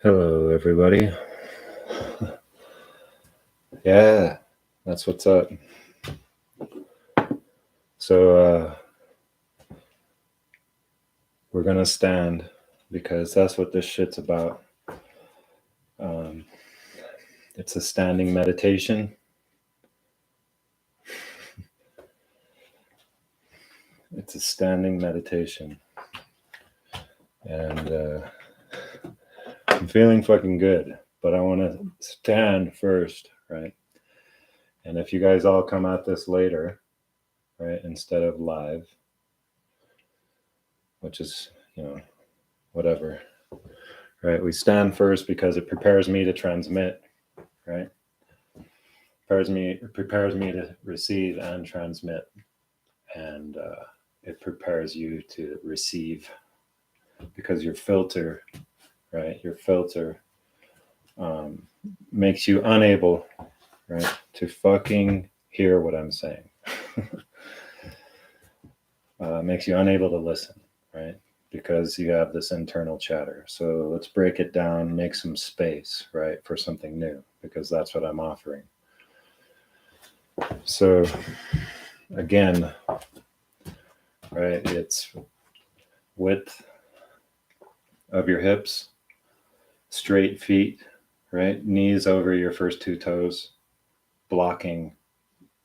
Hello, everybody. Yeah, that's what's up. So, we're gonna stand because that's what this shit's about. Um, it's a standing meditation. It's a standing meditation. And I'm feeling fucking good, but I want to stand first, right? And if you guys all come at this later, right, instead of live, which is, whatever, right? We stand first because it prepares me to transmit, right? Prepares me to receive and transmit, and it prepares you to receive because your filter, right? Your filter um, makes you unable, right, to fucking hear what I'm saying. Makes you unable to listen, right? Because you have this internal chatter. So let's break it down, make some space, right, for something new, because that's what I'm offering. So again, right, it's width of your hips, straight feet, right, knees over your first two toes, blocking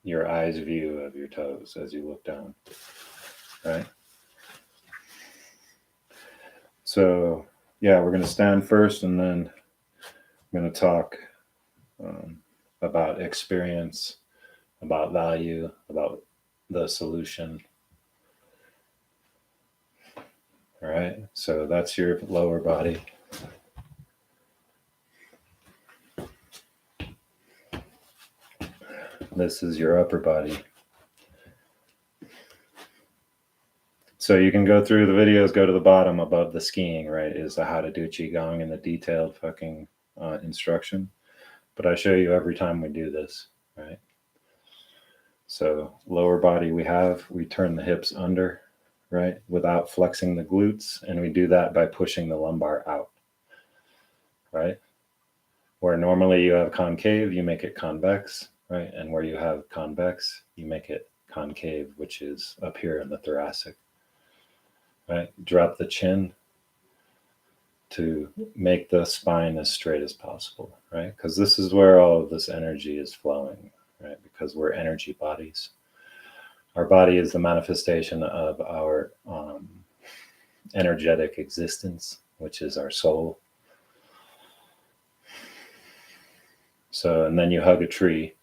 your eyes view of your toes as you look down, right? So yeah, we're going to stand first, and then I'm going to talk about experience, about value, about the solution. All right, so that's your lower body. This is your upper body. So you can go through the videos, go to the bottom above the skiing, right? Is the how to do Qigong and the detailed fucking instruction. But I show you every time we do this, right? So lower body we turn the hips under, right? Without flexing the glutes. And we do that by pushing the lumbar out, right? Where normally you have concave, you make it convex, right? And where you have convex, you make it concave, which is up here in the thoracic, right? Drop the chin to make the spine as straight as possible, right? Because this is where all of this energy is flowing, right? Because we're energy bodies. Our body is the manifestation of our energetic existence, which is our soul. So, and then you hug a tree,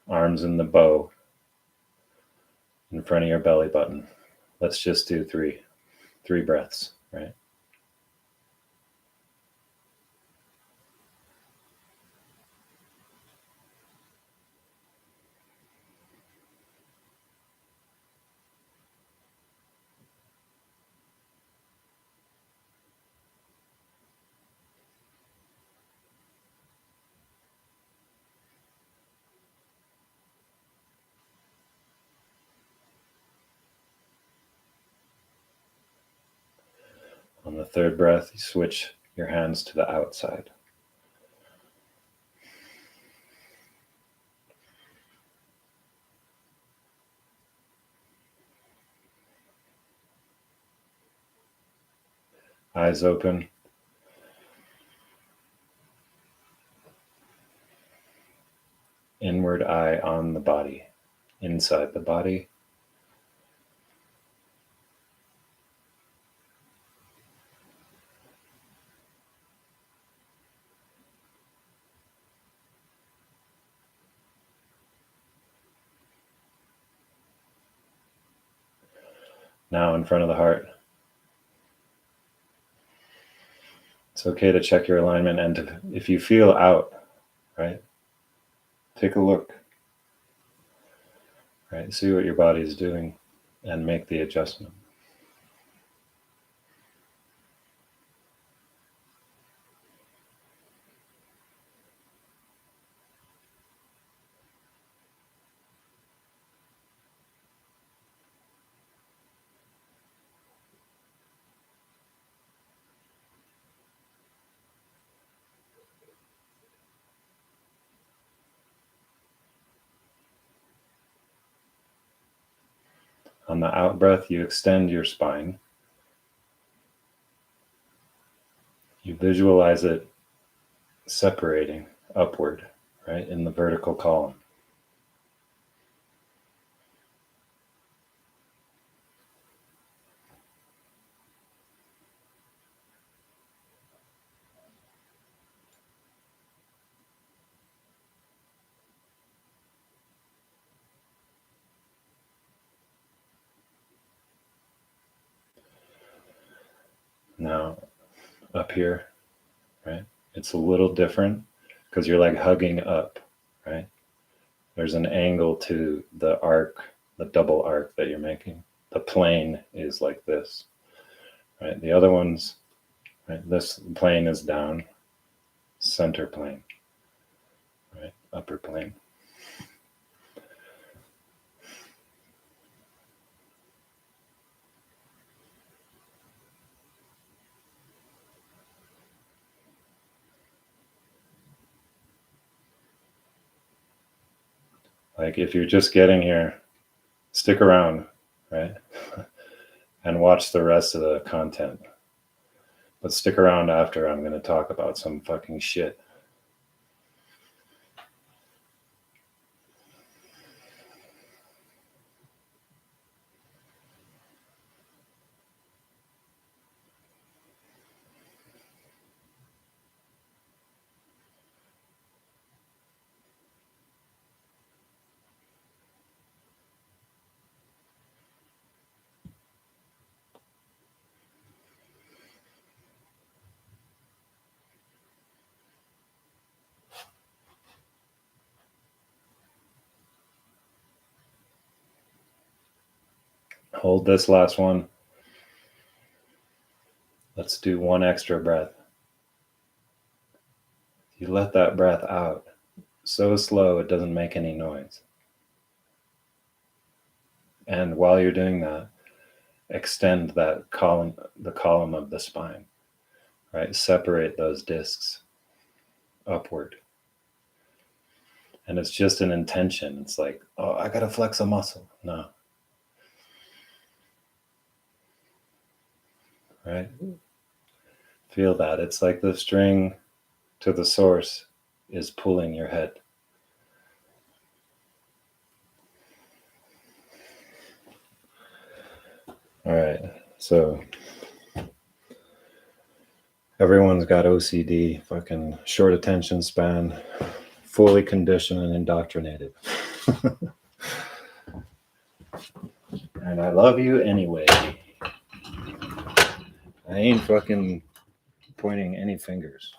arms in the bow in front of your belly button. Let's just do three breaths, right? On the third breath, you switch your hands to the outside. Eyes open. Inward eye on the body, inside the body. Now in front of the heart. It's okay to check your alignment, and if you feel out, right, take a look, right, see what your body is doing and make the adjustment. On the out breath, you extend your spine. You visualize it separating upward, right, in the vertical column. Now, up here, right, it's a little different because you're like hugging up, right? There's an angle to the arc, the double arc that you're making. The plane is like this, right? The other ones, right? This plane is down, center plane, right? Upper plane. Like if you're just getting here, stick around, right? And watch the rest of the content. But stick around after I'm going to talk about some fucking shit. Hold this last one. Let's do one extra breath. You let that breath out so slow it doesn't make any noise. And while you're doing that, extend that column, the column of the spine, right? Separate those discs upward. And it's just an intention. It's like, oh, I got to flex a muscle. No. Right? Feel that. It's like the string to the source is pulling your head. All right. So everyone's got OCD, fucking short attention span, fully conditioned and indoctrinated. And I love you anyway. I ain't fucking pointing any fingers.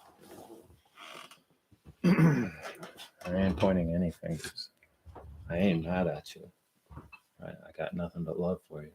I ain't pointing any fingers. I ain't mad at you. Right? I got nothing but love for you.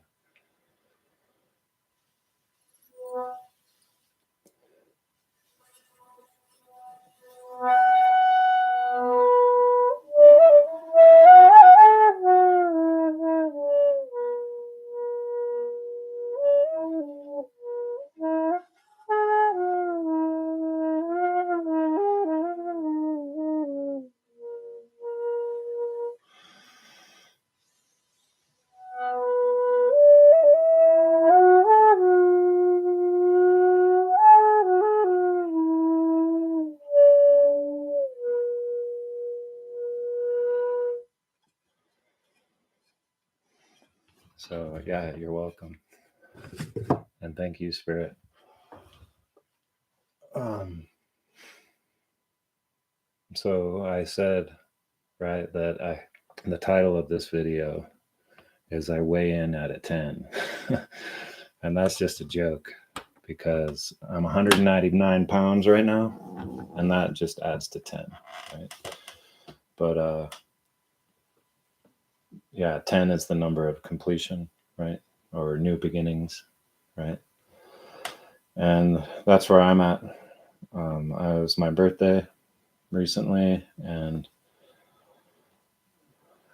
So yeah, you're welcome. And thank you, Spirit. So I said, right, that the title of this video is I weigh in at a 10. And that's just a joke because I'm 199 pounds right now, and that just adds to 10, right? But yeah, 10 is the number of completion, right? Or new beginnings, right? And that's where I'm at. It was my birthday recently, and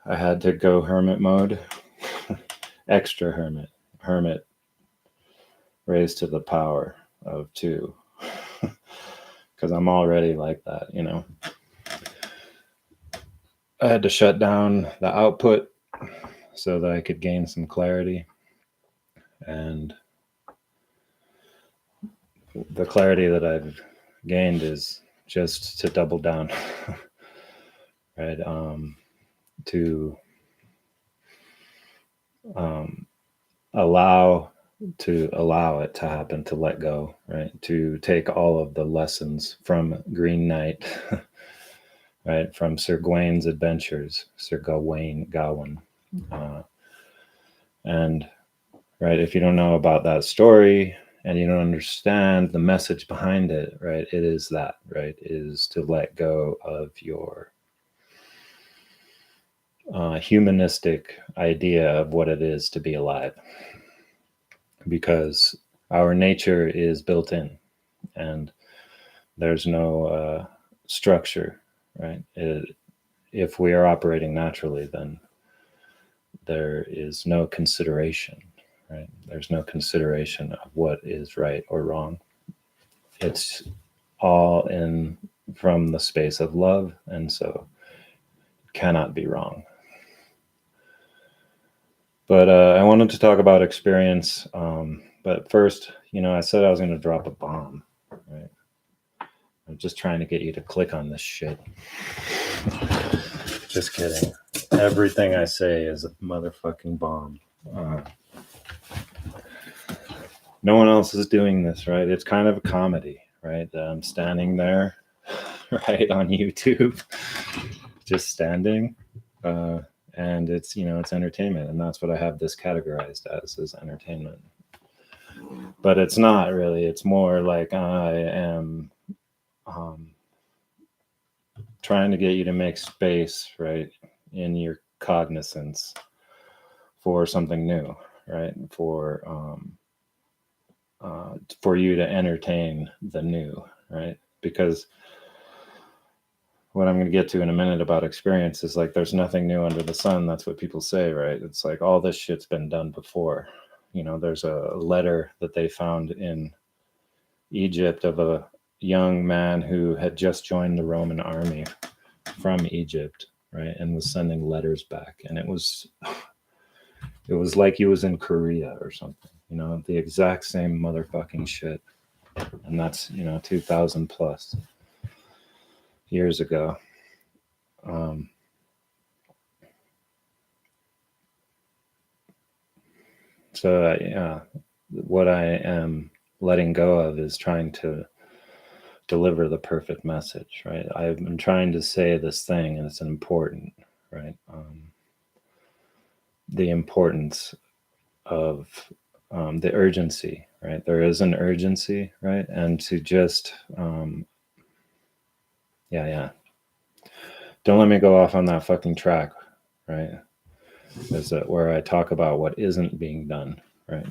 I had to go hermit mode. Extra hermit raised to the power of 2, because I'm already like that, you know. I had to shut down the output so that I could gain some clarity. And the clarity that I've gained is just to double down, right? To allow it to happen, to let go, right? To take all of the lessons from Green Knight, right? From Sir Gawain's adventures, Sir Gawain. And right, if you don't know about that story and you don't understand the message behind it, right, it is that, right, is to let go of your humanistic idea of what it is to be alive, because our nature is built in and there's no structure, right? If we are operating naturally, then there is no consideration, right? There's no consideration of what is right or wrong. It's all in from the space of love, and so it cannot be wrong. But I wanted to talk about experience. But first, I said I was going to drop a bomb, right? I'm just trying to get you to click on this shit. Just kidding. Everything I say is a motherfucking bomb. No one else is doing this, right? It's kind of a comedy, right? I'm standing there, right, on YouTube, just standing. And it's entertainment, and that's what I have this categorized as, is entertainment. But it's not really. It's more like I am trying to get you to make space, right, in your cognizance for something new, right, for you to entertain the new, right? Because what I'm going to get to in a minute about experience is like, there's nothing new under the sun. That's what people say, right? It's like all this shit's been done before. There's a letter that they found in Egypt of a young man who had just joined the Roman army from Egypt, right? And was sending letters back. And it was like he was in Korea or something, the exact same motherfucking shit. And that's, 2000 plus years ago. So what I am letting go of is trying to deliver the perfect message, right? I've been trying to say this thing, and it's important, right? The importance of the urgency, right? There is an urgency, right? And to just, don't let me go off on that fucking track, right? Is that where I talk about what isn't being done, right?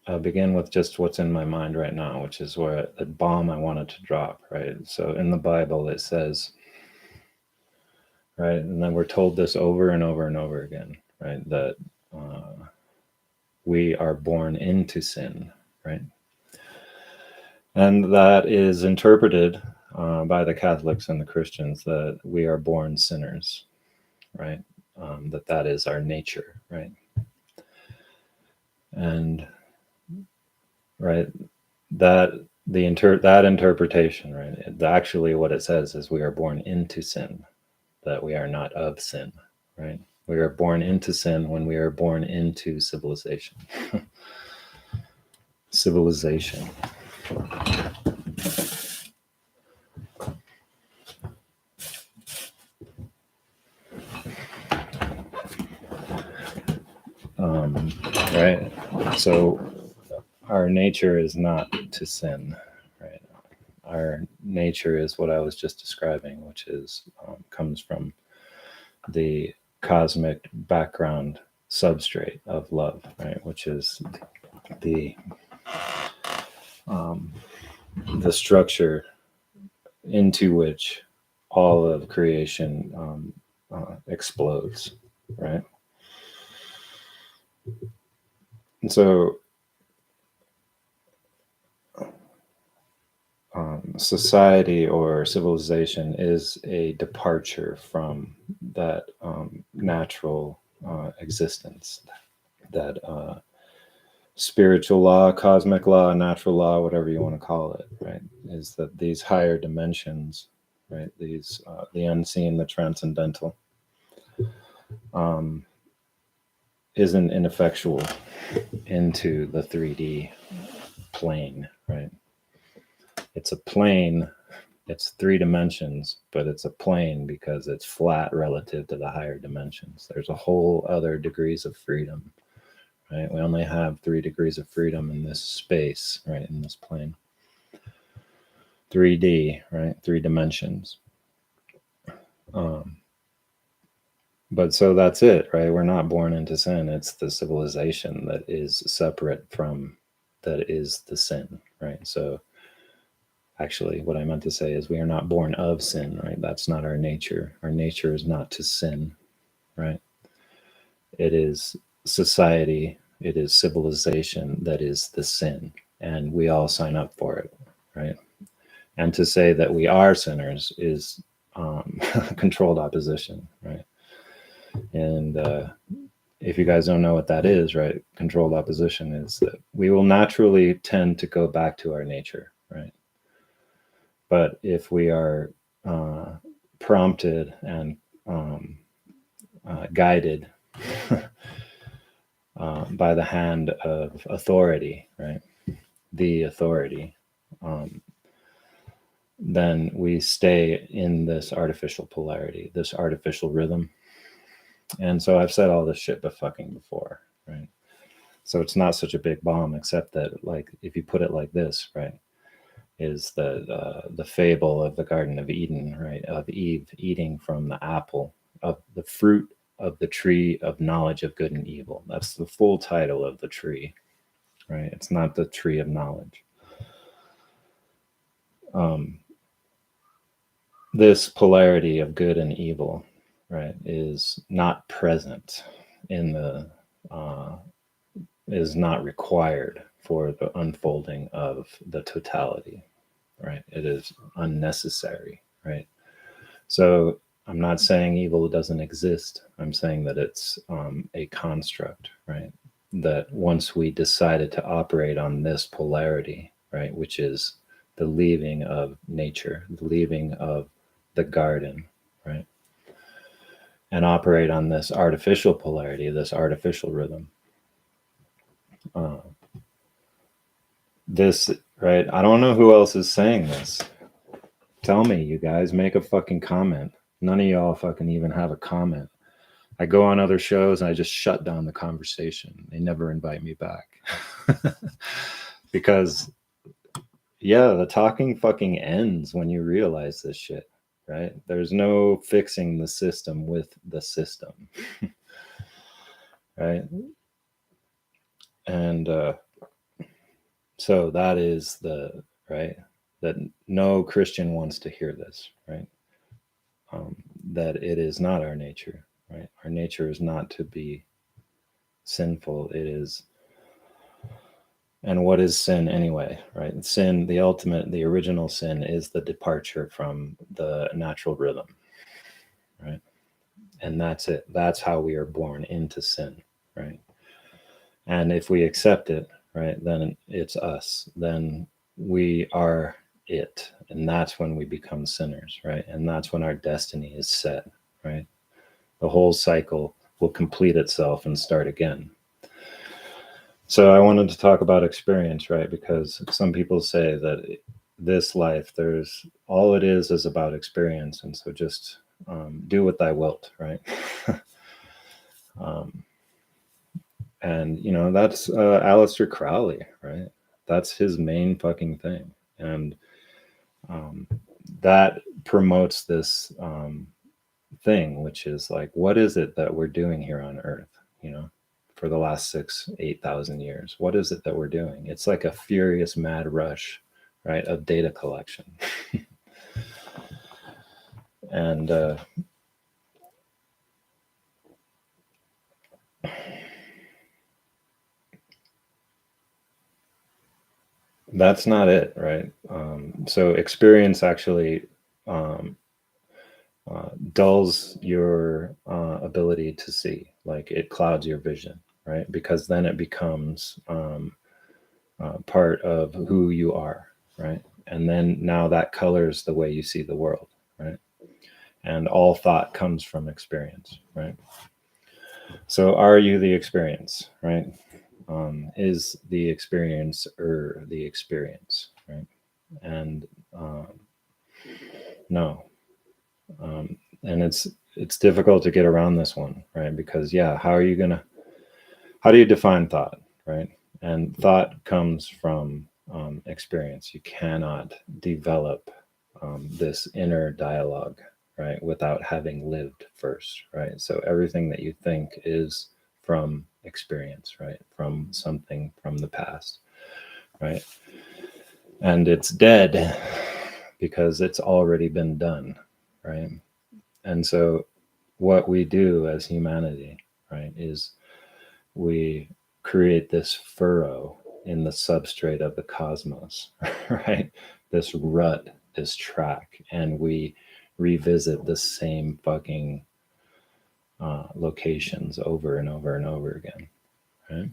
I'll begin with just what's in my mind right now, which is where the bomb I wanted to drop, right? So in the Bible, it says, right, and then we're told this over and over and over again, right, that we are born into sin, right? And that is interpreted by the Catholics and the Christians, that we are born sinners, right? That is our nature, right? And right, that interpretation, right? Actually, what it says is we are born into sin, that we are not of sin, right? We are born into sin when we are born into civilization. Civilization. Right? So our nature is not to sin, right? Our nature is what I was just describing, which is comes from the cosmic background substrate of love, right? Which is the structure into which all of creation explodes, right? And so society or civilization is a departure from that natural existence, that spiritual law, cosmic law, natural law, whatever you want to call it, right? Is that these higher dimensions, right? These the unseen, the transcendental, isn't ineffectual into the 3D plane, right? It's a plane. It's 3 dimensions, but it's a plane because it's flat relative to the higher dimensions. There's a whole other degrees of freedom, right? We only have 3 degrees of freedom in this space, right? In this plane. 3D, right? 3 dimensions. But so that's it, right? We're not born into sin. It's the civilization that is separate from, that is the sin, right? So actually, what I meant to say is we are not born of sin, right? That's not our nature. Our nature is not to sin, right? It is society, it is civilization that is the sin, and we all sign up for it, right? And to say that we are sinners is controlled opposition, right? And if you guys don't know what that is, right? Controlled opposition is that we will naturally tend to go back to our nature, right? But if we are prompted and guided by the hand of authority, right? The authority, then we stay in this artificial polarity, this artificial rhythm. And so I've said all this shit before, right? So it's not such a big bomb, except that, like, if you put it like this, right, is the fable of the Garden of Eden, right, of Eve eating from the apple of the fruit of the tree of knowledge of good and evil. That's the full title of the tree, right? It's not the tree of knowledge. This polarity of good and evil, right, is not present in the is not required for the unfolding of the totality, right? It is unnecessary, right? So I'm not saying evil doesn't exist. I'm saying that it's a construct, right? That once we decided to operate on this polarity, right, which is the leaving of nature, the leaving of the garden, right, and operate on this artificial polarity, this artificial rhythm. This, right? I don't know who else is saying this. Tell me, you guys, make a fucking comment. None of y'all fucking even have a comment. I go on other shows and I just shut down the conversation. They never invite me back. Because, yeah, the talking fucking ends when you realize this shit, right? There's no fixing the system with the system, right? And so that is the, right, that no Christian wants to hear this, right? That it is not our nature, right? Our nature is not to be sinful. It is, and what is sin anyway, right? Sin, the ultimate, the original sin is the departure from the natural rhythm, right? And that's it. That's how we are born into sin, right? And if we accept it, right, then it's us. Then we are it. And that's when we become sinners, right? And that's when our destiny is set, right? The whole cycle will complete itself and start again. So I wanted to talk about experience, right? Because some people say that this life, there's all it is about experience. And so just do what thou wilt, right? And, you know, that's Aleister Crowley, right? That's his main fucking thing. And that promotes this thing, which is like, what is it that we're doing here on Earth, you know, for the last 8,000 years? What is it that we're doing? It's like a furious mad rush, right, of data collection. And that's not it, right? So experience actually dulls your ability to see, like it clouds your vision, right? Because then it becomes part of who you are, right? And then now that colors the way you see the world, right? And all thought comes from experience, right? So are you the experience, right? Is the experiencer the experience, right? And no, and it's difficult to get around this one, right? Because yeah, how do you define thought, right? And thought comes from experience. You cannot develop this inner dialogue, right, without having lived first, right? So everything that you think is from experience, right, from something from the past, right? And it's dead because it's already been done, right? And so what we do as humanity, right, is we create this furrow in the substrate of the cosmos, right? This rut, this track, and we revisit the same fucking locations over and over and over again, right?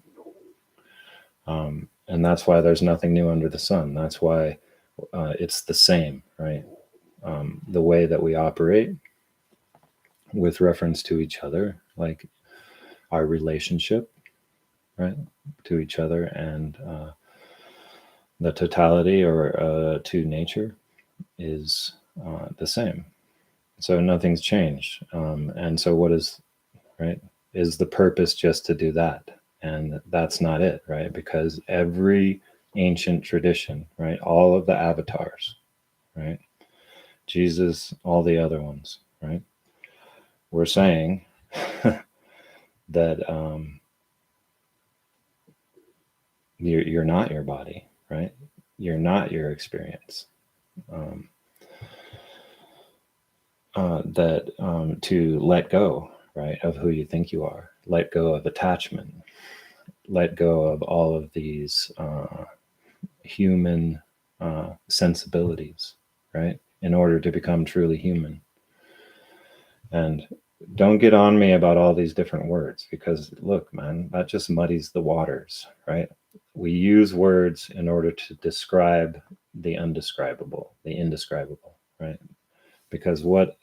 And that's why there's nothing new under the sun. That's why it's the same, right? The way that we operate with reference to each other, like our relationship, right, to each other and the totality or to nature is the same. So nothing's changed. And so what is, right, is the purpose just to do that? And that's not it, right? Because every ancient tradition, right, all of the avatars, right, Jesus, all the other ones, right, we're saying that you're not your body, right? You're not your experience. That to let go, right, of who you think you are, let go of attachment, let go of all of these human sensibilities, right, in order to become truly human. And don't get on me about all these different words because look, man, that just muddies the waters, right? We use words in order to describe the undescribable, the indescribable, right? Because what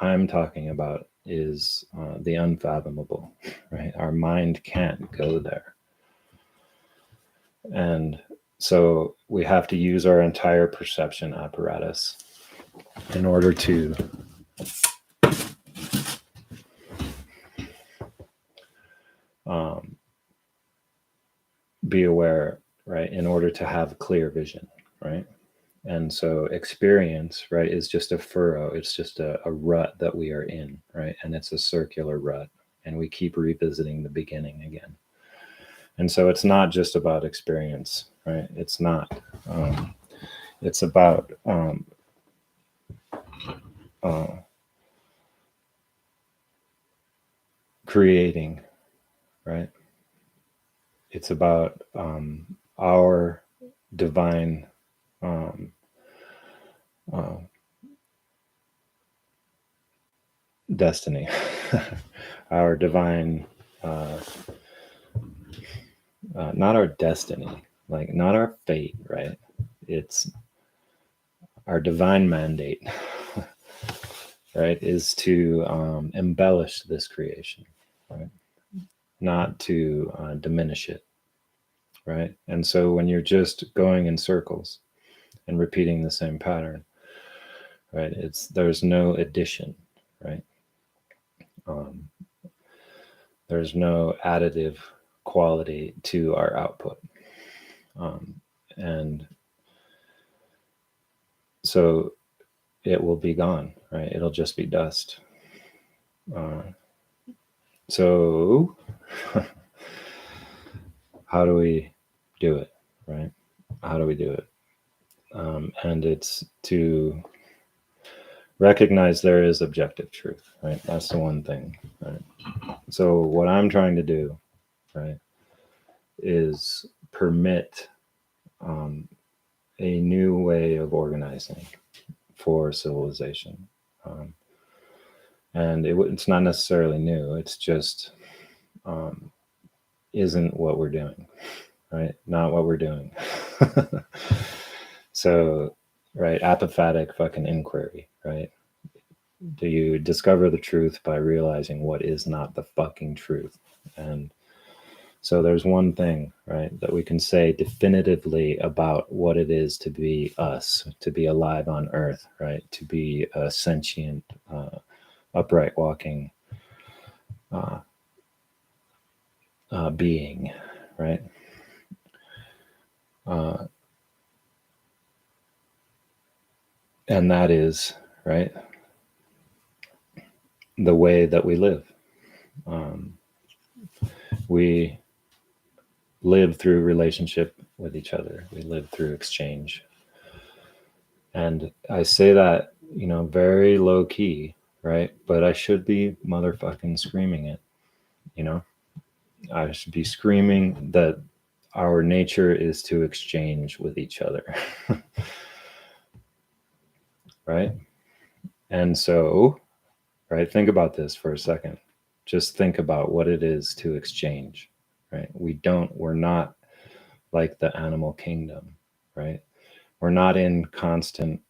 I'm talking about is the unfathomable, right? Our mind can't go there. And so we have to use our entire perception apparatus in order to be aware, right? In order to have clear vision, right? And so experience, right, is just a furrow. It's just a rut that we are in, right? And it's a circular rut. And we keep revisiting the beginning again. And so it's not just about experience, right? It's not. It's about creating, right? It's about our divine destiny, our divine, not our destiny, like not our fate, right? It's our divine mandate, right? Is to embellish this creation, right? Not to diminish it, right? And so when you're just going in circles and repeating the same pattern, right? There's no addition, right? There's no additive quality to our output. And so it will be gone, right? It'll just be dust. So how do we do it, right? How do we do it? And it's to recognize there is objective truth, right? That's the one thing, right? So what I'm trying to do, right, is permit a new way of organizing for civilization. And it's not necessarily new. It's just isn't what we're doing, right? Not what we're doing. So, right, apophatic fucking inquiry, right? Do you discover the truth by realizing what is not the fucking truth? And so there's one thing, right, that we can say definitively about what it is to be us, to be alive on earth, right? To be a sentient, upright walking being, right? And that is, right, the way that we live. We live through relationship with each other. We live through exchange. And I say that, very low key, right? But I should be motherfucking screaming it, I should be screaming that our nature is to exchange with each other. Right? And so, right, think about this for a second. Just think about what it is to exchange, right? We're not like the animal kingdom, right? We're not in constant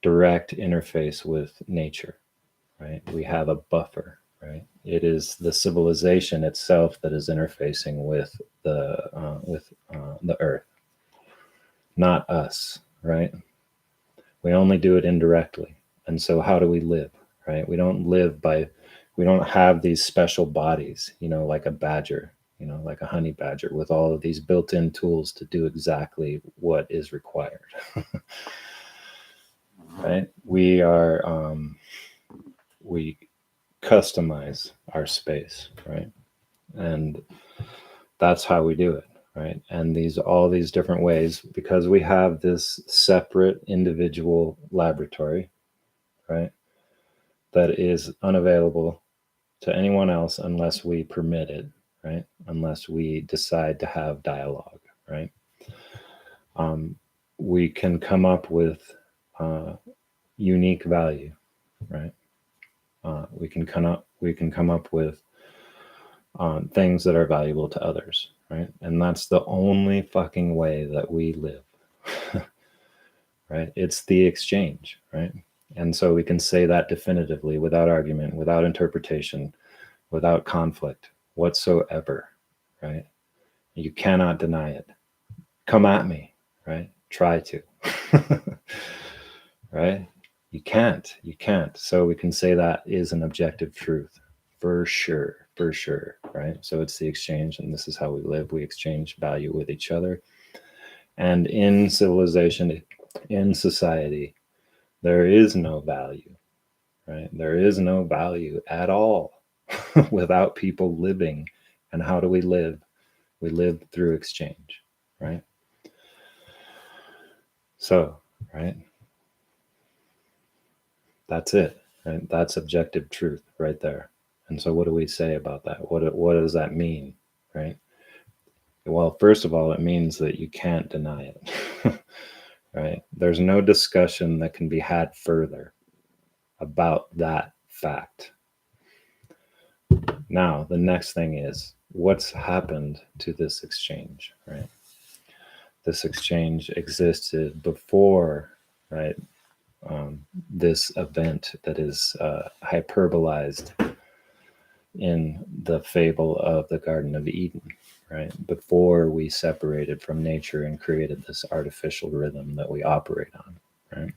direct interface with nature, right? We have a buffer, right? It is the civilization itself that is interfacing with the earth, not us, right? We only do it indirectly. And so how do we live, right? We don't have these special bodies, like a badger, like a honey badger with all of these built-in tools to do exactly what is required. Right? We customize our space, right? And that's how we do it, right? And all these different ways, because we have this separate individual laboratory, right, that is unavailable to anyone else unless we permit it, right? Unless we decide to have dialogue, right? We can come up with unique value, right? We can come up with things that are valuable to others, right? And that's the only fucking way that we live, right? It's the exchange, right? And so we can say that definitively, without argument, without interpretation, without conflict whatsoever, right? You cannot deny it. Come at me, right? Try to, right? You can't. So we can say that is an objective truth for sure, right? So it's the exchange, and this is how we live. We exchange value with each other. And in civilization, in society, there is no value, right? There is no value at all without people living. And how do we live? We live through exchange, right? So, right? That's it, right? That's objective truth right there. And so what do we say about that? What does that mean, right? Well, first of all, it means that you can't deny it, right? There's no discussion that can be had further about that fact. Now, the next thing is, what's happened to this exchange, right? This exchange existed before, right? This event that is hyperbolized in the fable of the Garden of Eden, right? Before we separated from nature and created this artificial rhythm that we operate on, right?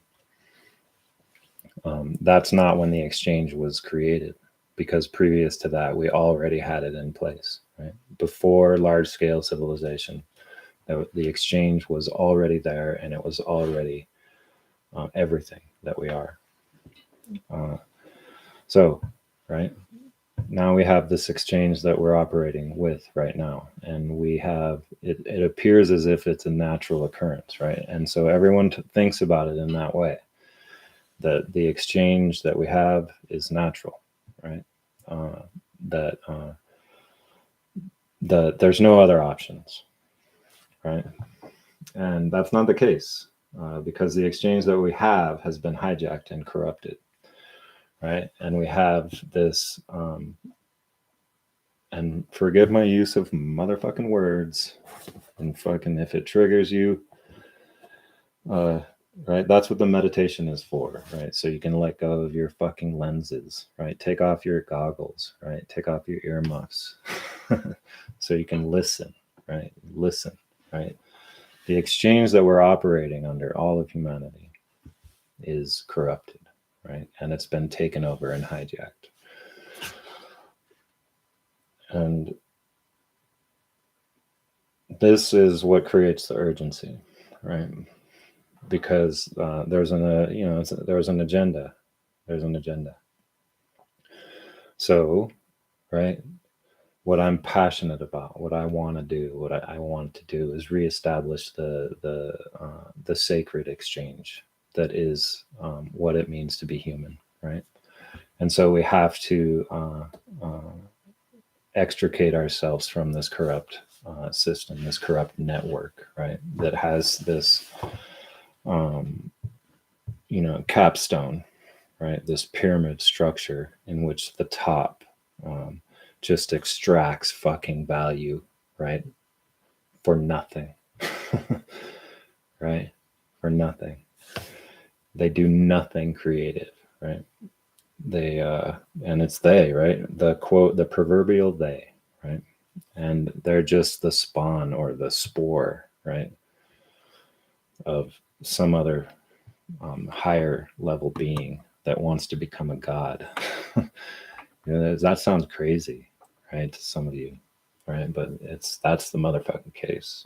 That's not when the exchange was created, because previous to that, we already had it in place, right? Before large-scale civilization, the exchange was already there, and it was already everything that we are. So, right, now we have this exchange that we're operating with right now, and we have it appears as if it's a natural occurrence, right? And so everyone thinks about it in that way, that the exchange that we have is natural, right? That there's no other options, right? And that's not the case, because the exchange that we have has been hijacked and corrupted, right? And we have this, and forgive my use of motherfucking words, and fucking if it triggers you, right? That's what the meditation is for, right? So you can let go of your fucking lenses, right? Take off your goggles, right? Take off your earmuffs, so you can listen, right? Listen, right? The exchange that we're operating under, all of humanity, is corrupted, right? And it's been taken over and hijacked. And this is what creates the urgency, right? Because there's an there's an agenda. There's an agenda. So, right, what I'm passionate about, what I want to do, what I want to do is reestablish the sacred exchange that is what it means to be human, right? And so we have to extricate ourselves from this corrupt system, this corrupt network, right? That has this, capstone, right? This pyramid structure in which the top just extracts fucking value, right? For nothing, right? For nothing. They do nothing creative, right? They and it's they, right? The quote, the proverbial they, right? And they're just the spawn or the spore, right, of some other higher level being that wants to become a god. That sounds crazy, right, to some of you, right? But that's the motherfucking case.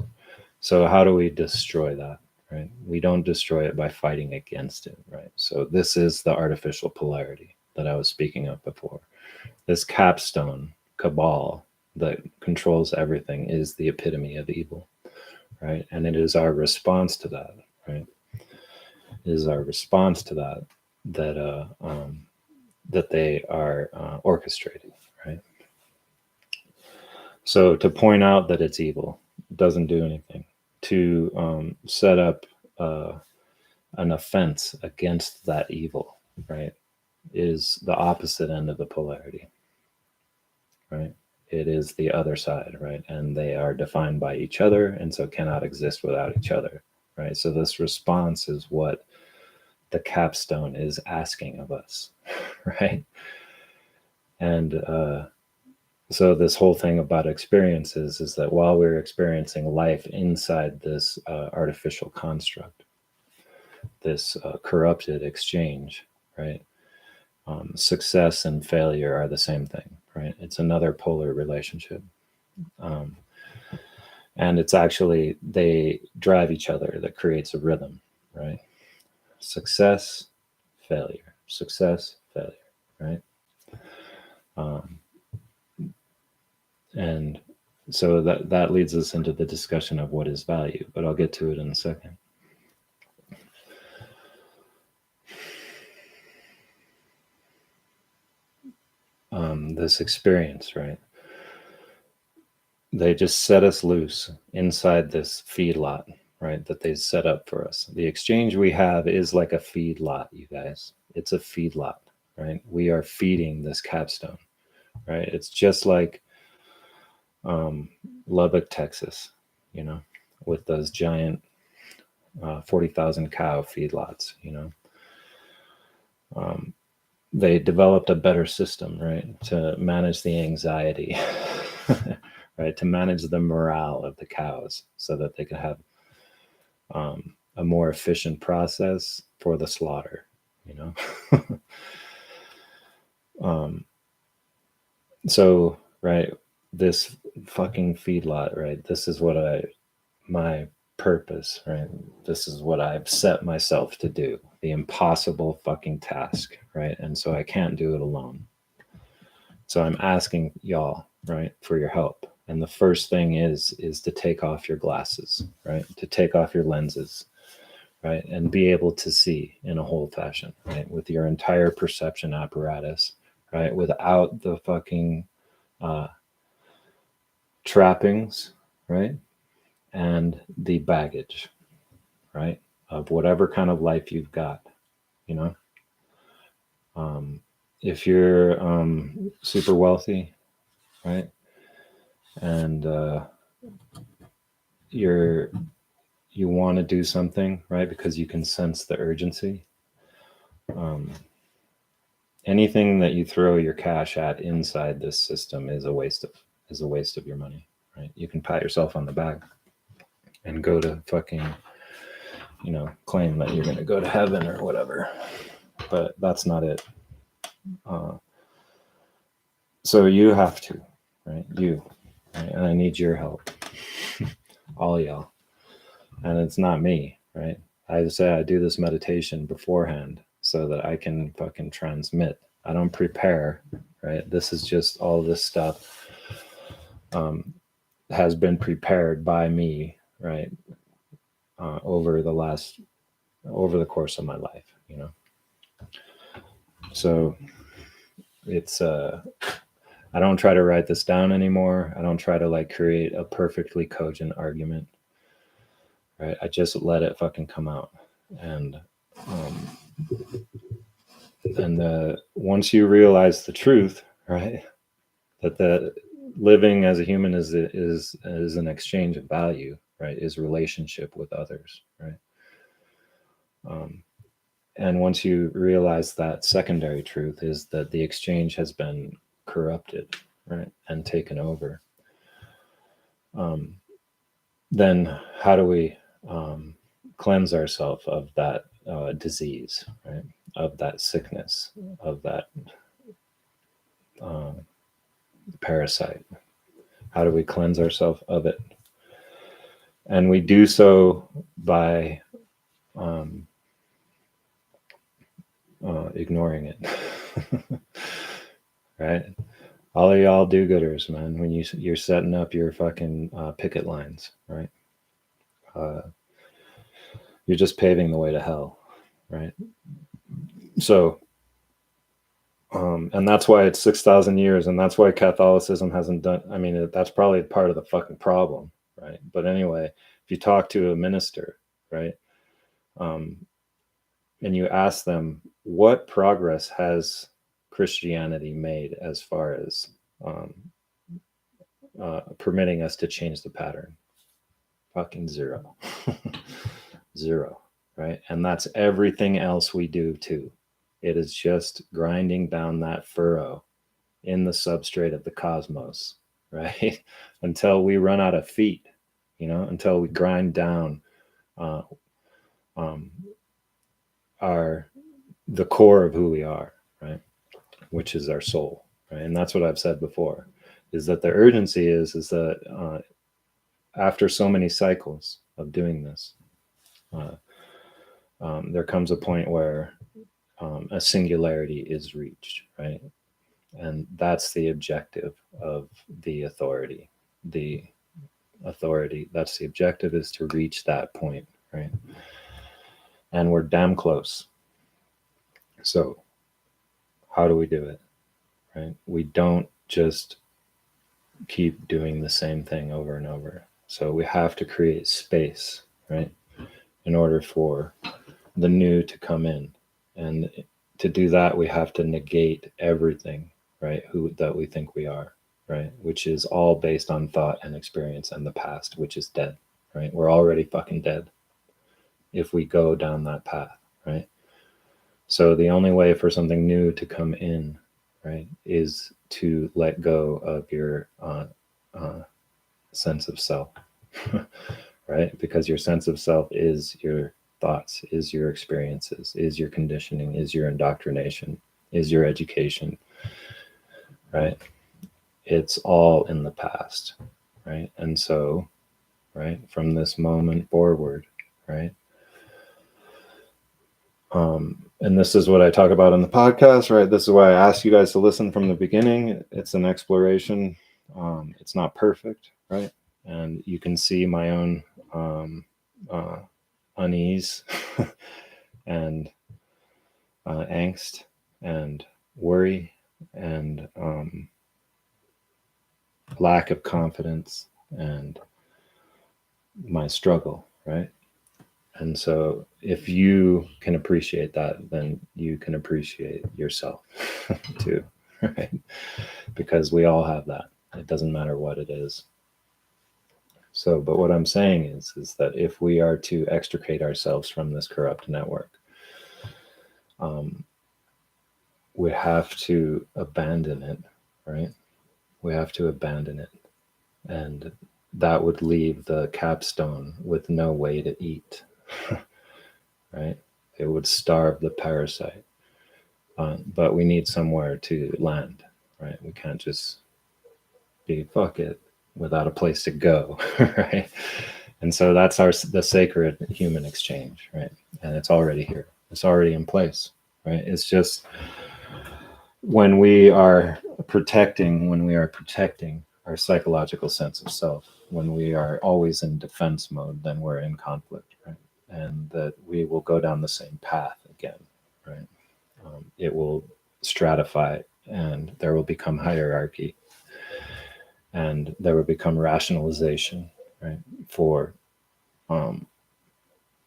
So how do we destroy that, right? We don't destroy it by fighting against it, right? So this is the artificial polarity that I was speaking of before. This capstone cabal that controls everything is the epitome of evil, right? And it is our response to that, right? It is our response to that that they are orchestrating, right? So to point out that it's evil doesn't do anything. To set up an offense against that evil, right, is the opposite end of the polarity, right? It is the other side, right? And they are defined by each other and so cannot exist without each other, right? So this response is what the capstone is asking of us, right? And so this whole thing about experiences is that while we're experiencing life inside this artificial construct, this corrupted exchange, right? Success and failure are the same thing, right? It's another polar relationship. And it's actually, they drive each other, that creates a rhythm, right? Success, failure, success, failure, right? And so that leads us into the discussion of what is value, but I'll get to it in a second. This experience, right? They just set us loose inside this feedlot, right? That they set up for us. The exchange we have is like a feedlot, you guys. It's a feedlot, right? We are feeding this capstone, right? It's just like Lubbock, Texas, with those giant 40,000 cow feedlots, they developed a better system, right, to manage the anxiety, right, to manage the morale of the cows so that they could have a more efficient process for the slaughter, so, right, this fucking feedlot, right, this is what my purpose, right? This is what I've set myself to do, the impossible fucking task, right? And so I can't do it alone. So I'm asking y'all, right, for your help. And the first thing is to take off your glasses, right? To take off your lenses, right? And be able to see in a whole fashion, right? With your entire perception apparatus, right? Without the fucking trappings, right? And the baggage, right? Of whatever kind of life you've got, you know. If you're super wealthy, right, and you want to do something, right, because you can sense the urgency. Anything that you throw your cash at inside this system is a waste of your money, right? You can pat yourself on the back and go to fucking, claim that you're going to go to heaven or whatever, but that's not it. So you have to, right? Right? And I need your help, all y'all. And it's not me, right? I say I do this meditation beforehand so that I can fucking transmit. I don't prepare, right? This is just all this stuff has been prepared by me, right? Over the course of my life, So it's I don't try to write this down anymore. I don't try to like create a perfectly cogent argument, right? I just let it fucking come out. And once you realize the truth, right, that the living as a human is an exchange of value, right, is relationship with others, right. And once you realize that secondary truth is that the exchange has been corrupted, right, and taken over, then how do we cleanse ourselves of that disease, right, of that sickness, of that parasite? How do we cleanse ourselves of it? And we do so by ignoring it. Right? All of y'all do-gooders, man, when you're setting up your fucking picket lines, right? You're just paving the way to hell, right? So, and that's why it's 6,000 years, and that's why Catholicism hasn't done. I mean, that's probably part of the fucking problem, right? But anyway, if you talk to a minister, right, and you ask them what progress has Christianity made as far as permitting us to change the pattern, fucking zero. Zero, right? And that's everything else we do too. It is just grinding down that furrow in the substrate of the cosmos, right? Until we run out of feet, until we grind down the core of who we are, right? Which is our soul, right? And that's what I've said before, is that the urgency is that after so many cycles of doing this, there comes a point where a singularity is reached, right? And that's the objective of the authority. That's the objective, is to reach that point, right? And we're damn close. So how do we do it, right? We don't just keep doing the same thing over and over. So we have to create space, right, in order for the new to come in. And to do that, we have to negate everything, right, that we think we are, right, which is all based on thought and experience and the past, which is dead, right? We're already fucking dead if we go down that path, right? So the only way for something new to come in, right, is to let go of your sense of self, right? Because your sense of self is your thoughts, is your experiences, is your conditioning, is your indoctrination, is your education, right? It's all in the past, right? And so, right, from this moment forward, right? And this is what I talk about in the podcast, right? This is why I ask you guys to listen from the beginning. It's an exploration. It's not perfect, right? And you can see my own unease and angst and worry and lack of confidence and my struggle, right? And so if you can appreciate that, then you can appreciate yourself too, right? Because we all have that. It doesn't matter what it is. So, but what I'm saying is that if we are to extricate ourselves from this corrupt network, we have to abandon it, right? We have to abandon it. And that would leave the capstone with no way to eat, right? It would starve the parasite. But we need somewhere to land, right? We can't just be fuck it without a place to go, right? And so that's the sacred human exchange, right? And it's already here. It's already in place, right? It's just when we are protecting our psychological sense of self, when we are always in defense mode, then we're in conflict, right? And that we will go down the same path again, right? It will stratify, and there will become hierarchy, and there will become rationalization, right? For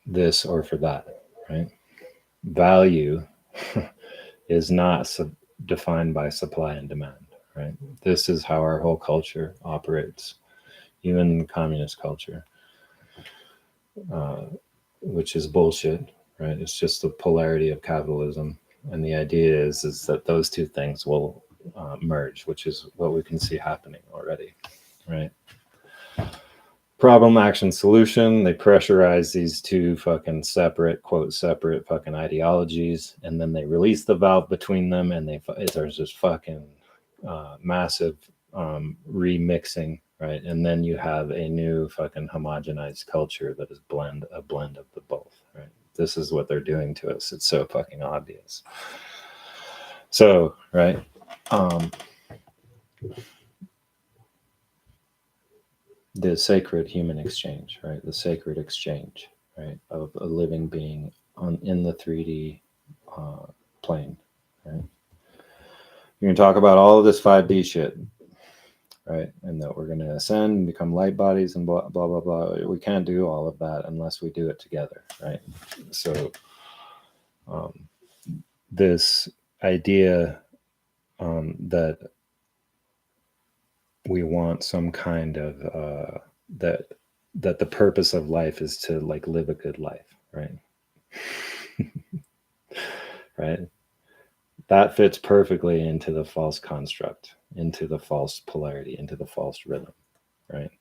this or for that, right? Value is not defined by supply and demand, right? This is how our whole culture operates, even communist culture, which is bullshit, right? It's just the polarity of capitalism, and the idea is that those two things will merge, which is what we can see happening already, right? Problem, action, solution. They pressurize these two fucking separate, quote, separate fucking ideologies, and then they release the valve between them, and there's this fucking massive remixing, right? And then you have a new fucking homogenized culture that is a blend of the both, right? This is what they're doing to us. It's so fucking obvious. So, right. The sacred human exchange, right? The sacred exchange, right, of a living being in the 3D plane, right? You can talk about all of this 5D shit, right? And that we're going to ascend and become light bodies and blah, blah, blah, blah. We can't do all of that unless we do it together, right? So, this idea that we want some kind of that the purpose of life is to like live a good life, right? Right, that fits perfectly into the false construct, into the false polarity, into the false rhythm, right?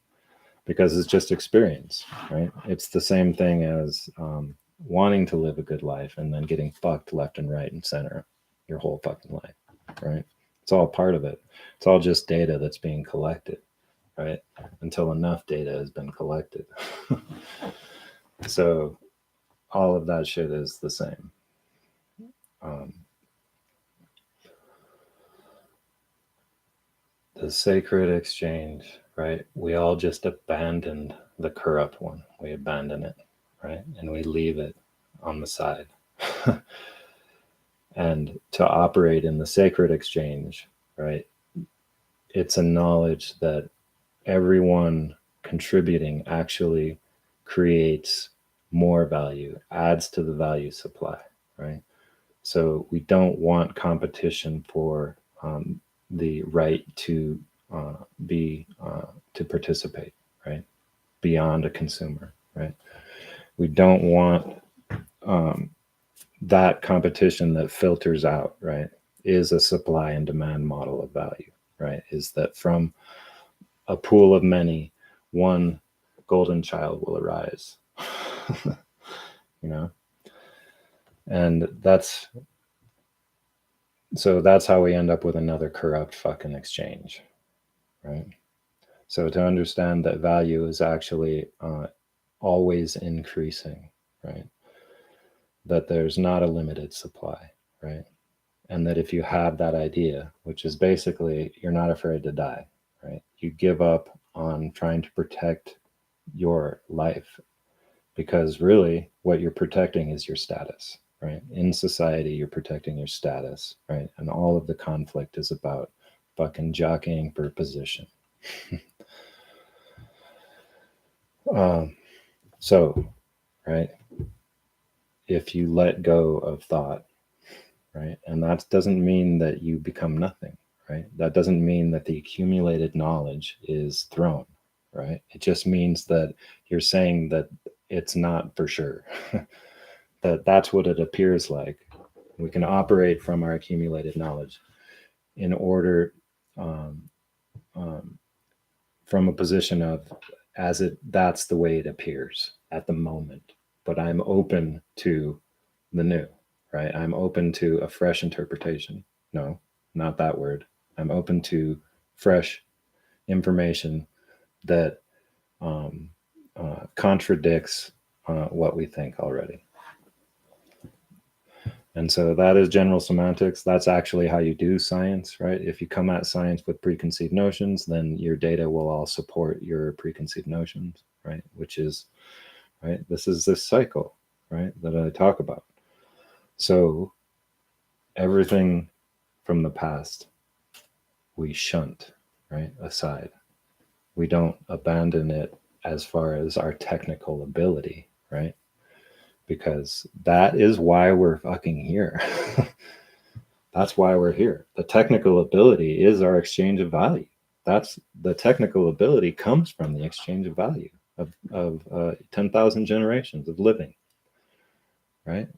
Because it's just experience, right? It's the same thing as wanting to live a good life and then getting fucked left and right and center your whole fucking life, right? It's all part of it. It's all just data that's being collected, right? Until enough data has been collected. So all of that shit is the same. The sacred exchange, right? We all just abandoned the corrupt one. We abandon it, right? And we leave it on the side. And to operate in the sacred exchange, right? It's a knowledge that everyone contributing actually creates more value, adds to the value supply, right? So we don't want competition for the right to to participate, right? Beyond a consumer, right? We don't want that competition that filters out, right? Is a supply and demand model of value, right? Is that from a pool of many, one golden child will arise, you know? And that's how we end up with another corrupt fucking exchange, right? So to understand that value is actually always increasing, right? That there's not a limited supply, right? And that if you have that idea, which is basically you're not afraid to die, right? You give up on trying to protect your life because really what you're protecting is your status, right? In society, you're protecting your status, right? And all of the conflict is about fucking jockeying for position. So, right, if you let go of thought, right? And that doesn't mean that you become nothing, right? That doesn't mean that the accumulated knowledge is thrown, right? It just means that you're saying that it's not for sure, that that's what it appears like. We can operate from our accumulated knowledge in order, um, um, from a position of that's the way it appears at the moment. But I'm open to the new, right? I'm open to a fresh interpretation. No, not that word. I'm open to fresh information that um, contradicts what we think already. And so that is general semantics. That's actually how you do science, right? If you come at science with preconceived notions, then your data will all support your preconceived notions, right? Which is, right? This is this cycle, right? That I talk about. So everything from the past, we shunt, right? Aside. We don't abandon it as far as our technical ability, right? Because that is why we're fucking here. That's why we're here. The technical ability is our exchange of value. That's the technical ability comes from the exchange of value of 10,000 generations of living, right?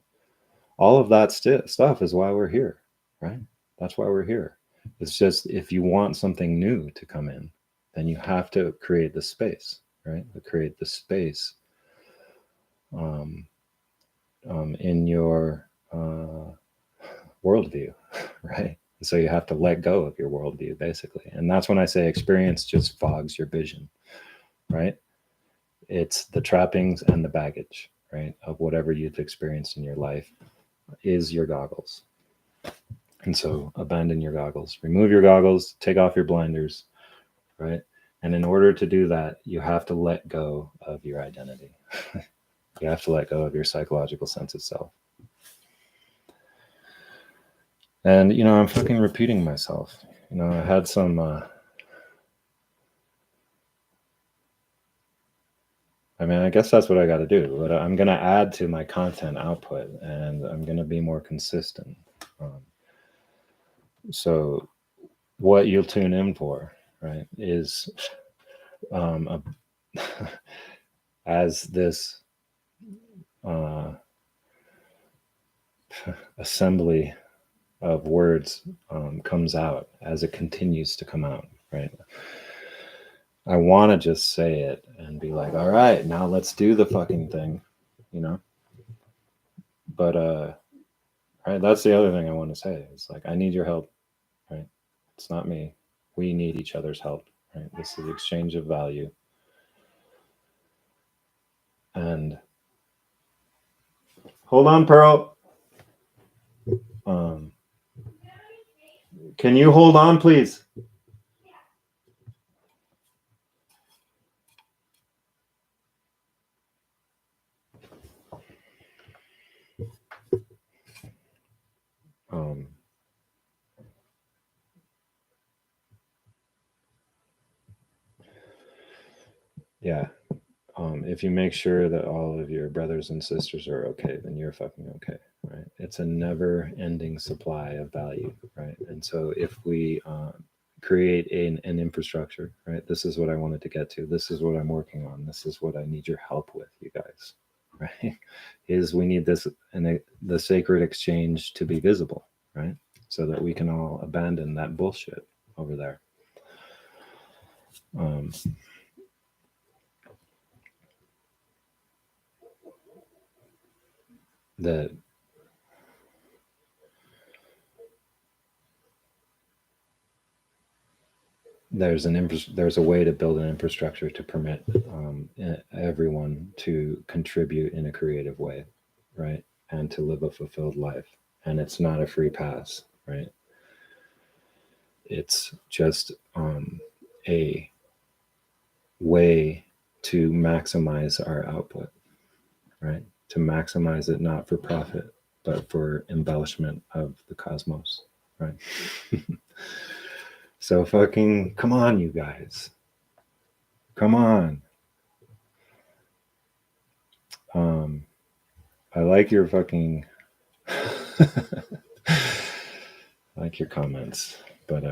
All of that stuff is why we're here, right? That's why we're here. It's just if you want something new to come in, then you have to create the space, right? To create the space in your worldview, right? So you have to let go of your worldview, basically. And that's when I say experience just fogs your vision, right? It's the trappings and the baggage, right? Of whatever you've experienced in your life is your goggles. And so abandon your goggles, remove your goggles, take off your blinders, right? And in order to do that, you have to let go of your identity. You have to let go of your psychological sense of self. And, I'm fucking repeating myself. I had some, I guess that's what I got to do, but I'm going to add to my content output and I'm going to be more consistent. So what you'll tune in for, right, is as this assembly of words comes out, as it continues to come out, right? I want to just say it and be like, all right, now let's do the fucking thing, But right, that's the other thing I want to say. It's like I need your help, right? It's not me. We need each other's help, right? This is exchange of value. And hold on, Pearl. Can you hold on, please? Yeah. If you make sure that all of your brothers and sisters are okay, then you're fucking okay, right? It's a never-ending supply of value, right? And so if we create an infrastructure, right? This is what I wanted to get to. This is what I'm working on. This is what I need your help with, you guys, right? Is we need this and the sacred exchange to be visible, right? So that we can all abandon that bullshit over there. That there's a way to build an infrastructure to permit everyone to contribute in a creative way, right, and to live a fulfilled life. And it's not a free pass, right? It's just a way to maximize our output, right? To maximize it not for profit, but for embellishment of the cosmos, right? So fucking come on, you guys. Come on. I like your fucking I like your comments, but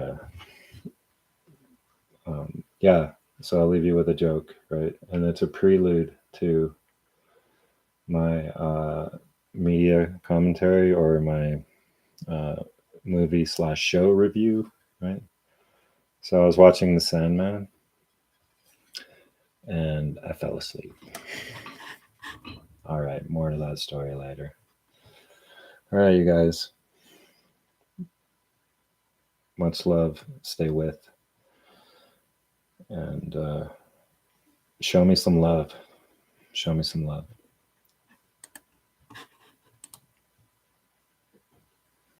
yeah. So I'll leave you with a joke, right? And it's a prelude to my media commentary or my movie/show review, right? So I was watching The Sandman, and I fell asleep. All right, more to that story later. All right, you guys. Much love. Stay with. And show me some love. Show me some love.